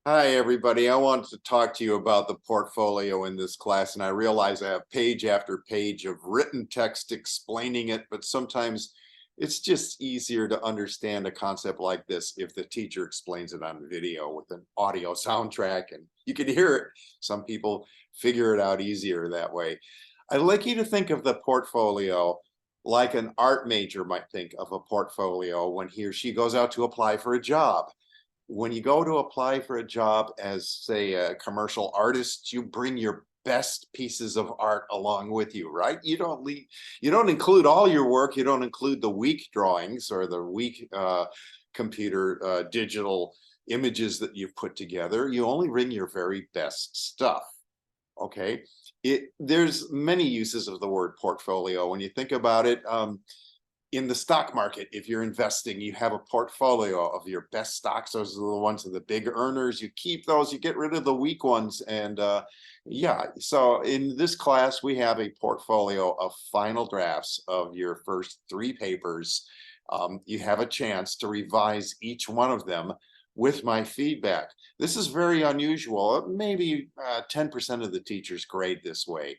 Hi, everybody. I wanted to talk to you about the portfolio in this class, and I realize I have page after page of written text explaining it, but sometimes it's just easier to understand a concept like this if the teacher explains it on video with an audio soundtrack and you can hear it. Some people figure it out easier that way. I'd like you to think of the portfolio like an art major might think of a portfolio when he or she goes out to apply for a job. When you go to apply for a job as, say, a commercial artist, you bring your best pieces of art along with you, right? You don't include all your work. You don't include the weak drawings or the weak computer digital images that you've put together. You only bring your very best stuff. Okay. There's many uses of the word portfolio when you think about it. In the stock market, if you're investing, you have a portfolio of your best stocks. Those are the ones of the big earners. You keep those, you get rid of the weak ones. And yeah, so in this class, we have a portfolio of final drafts of your first three papers. You have a chance to revise each one of them with my feedback. This is very unusual. Maybe 10% of the teachers grade this way.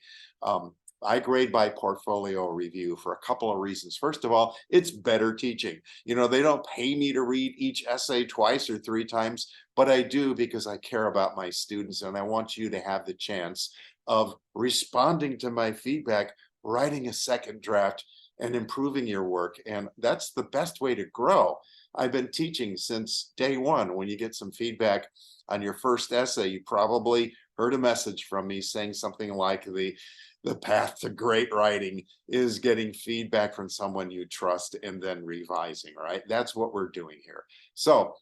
I grade by portfolio review for a couple of reasons. First of all, it's better teaching. They don't pay me to read each essay twice or three times, but I do because I care about my students and I want you to have the chance of responding to my feedback, writing a second draft, and improving your work. And that's the best way to grow. I've been teaching since day one. When you get some feedback on your first essay, you probably heard a message from me saying something like the path to great writing is getting feedback from someone you trust and then revising, right? That's what we're doing here. So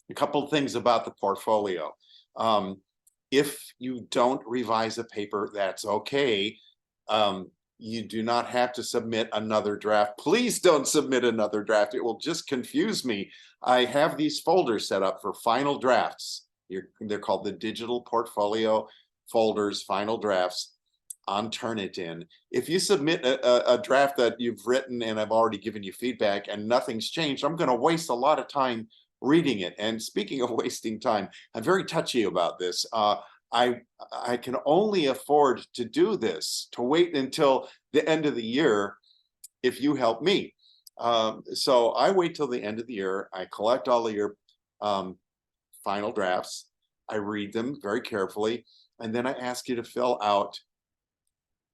a couple of things about the portfolio. If you don't revise a paper, that's okay. You do not have to submit another draft. Please don't submit another draft. It will just confuse me. I have these folders set up for final drafts. They're called the digital portfolio folders, final drafts on Turnitin. If you submit a draft that you've written and I've already given you feedback and nothing's changed, I'm going to waste a lot of time reading it. And speaking of wasting time, I'm very touchy about this. I can only afford to do this, to wait until the end of the year if you help me. So I wait till the end of the year. I collect all of your final drafts. I read them very carefully, and then I ask you to fill out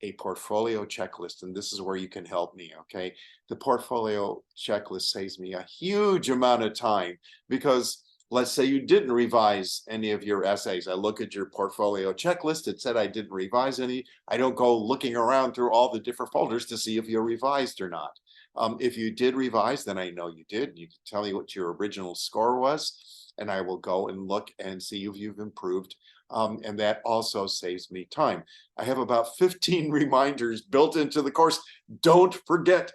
a portfolio checklist, and this is where you can help me. Okay, the portfolio checklist saves me a huge amount of time because let's say you didn't revise any of your essays. I look at your portfolio checklist, it said I didn't revise any. I don't go looking around through all the different folders to see if you revised or not. If you did revise, then I know you did. You can tell me what your original score was, and I will go and look and see if you've improved. And that also saves me time. I have about 15 reminders built into the course. Don't forget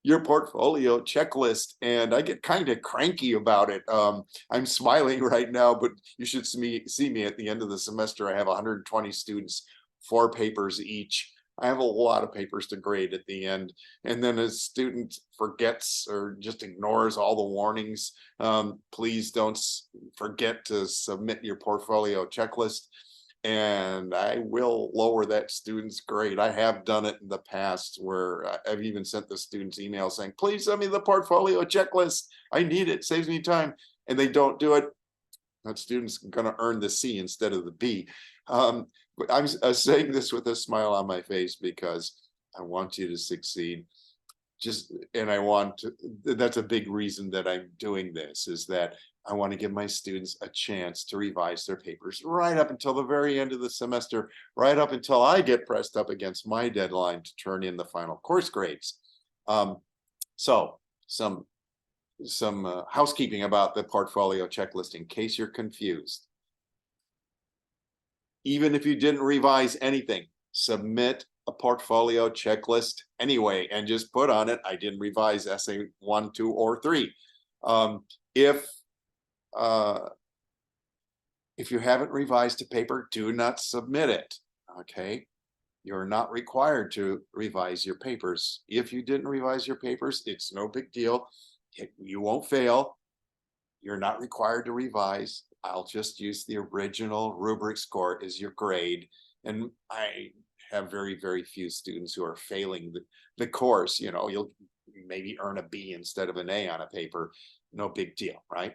your portfolio checklist. And I get kind of cranky about it. I'm smiling right now, but you should see me at the end of the semester. I have 120 students, 4 papers each. I have a lot of papers to grade at the end. And then a student forgets or just ignores all the warnings. Please don't forget to submit your portfolio checklist, and I will lower that student's grade. I have done it in the past where I've even sent the students emails saying, please send me the portfolio checklist. I need it, saves me time. And they don't do it. That student's going to earn the C instead of the B. But I'm saying this with a smile on my face because I want you to succeed. And that's a big reason that I'm doing this, is that I want to give my students a chance to revise their papers right up until the very end of the semester, right up until I get pressed up against my deadline to turn in the final course grades. So some housekeeping about the portfolio checklist in case you're confused. Even if you didn't revise anything, submit a portfolio checklist anyway and just put on it, I didn't revise essay 1, 2, or 3. If you haven't revised a paper, do not submit it. Okay, you're not required to revise your papers. If you didn't revise your papers, it's no big deal. You won't fail. You're not required to revise, I'll just use the original rubric score as your grade. And I have very, very few students who are failing the course. You know, you'll maybe earn a B instead of an A on a paper. No big deal, right?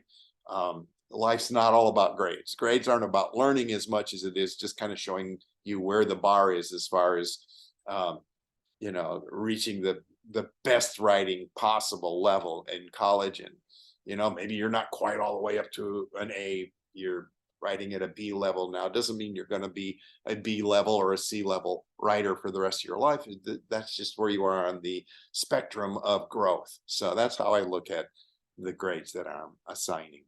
Life's not all about grades. Grades aren't about learning as much as it is just kind of showing you where the bar is as far as um, you know, reaching the best writing possible level in college. And you know, maybe you're not quite all the way up to an A, you're writing at a B level now. It doesn't mean you're going to be a B level or a C level writer for the rest of your life. That's just where you are on the spectrum of growth. So that's how I look at the grades that I'm assigning.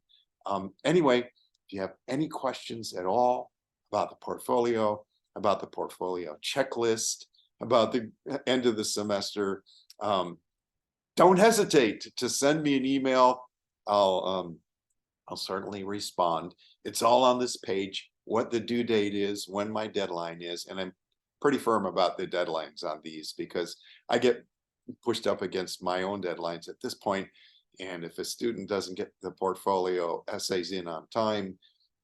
Anyway, if you have any questions at all about the portfolio checklist, about the end of the semester, don't hesitate to send me an email. I'll certainly respond. It's all on this page, what the due date is, when my deadline is, and I'm pretty firm about the deadlines on these because I get pushed up against my own deadlines at this point. And if a student doesn't get the portfolio essays in on time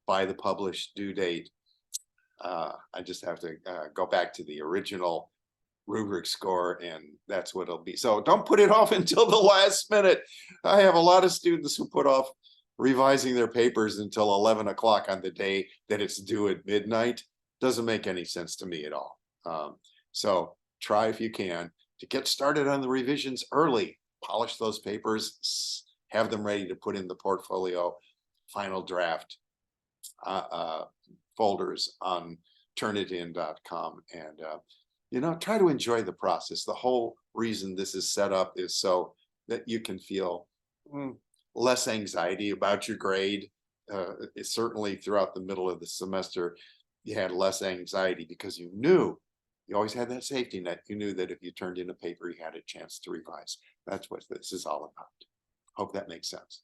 by the published due date, I just have to go back to the original rubric score, and that's what it'll be. So don't put it off until the last minute. I have a lot of students who put off revising their papers until 11 o'clock on the day that it's due at midnight. Doesn't make any sense to me at all. So try if you can to get started on the revisions early. Polish those papers, have them ready to put in the portfolio final draft folders on turnitin.com. And you know, try to enjoy the process. The whole reason this is set up is so that you can feel less anxiety about your grade. Certainly throughout the middle of the semester, you had less anxiety because you knew, you always had that safety net. You knew that if you turned in a paper, you had a chance to revise. That's what this is all about. Hope that makes sense.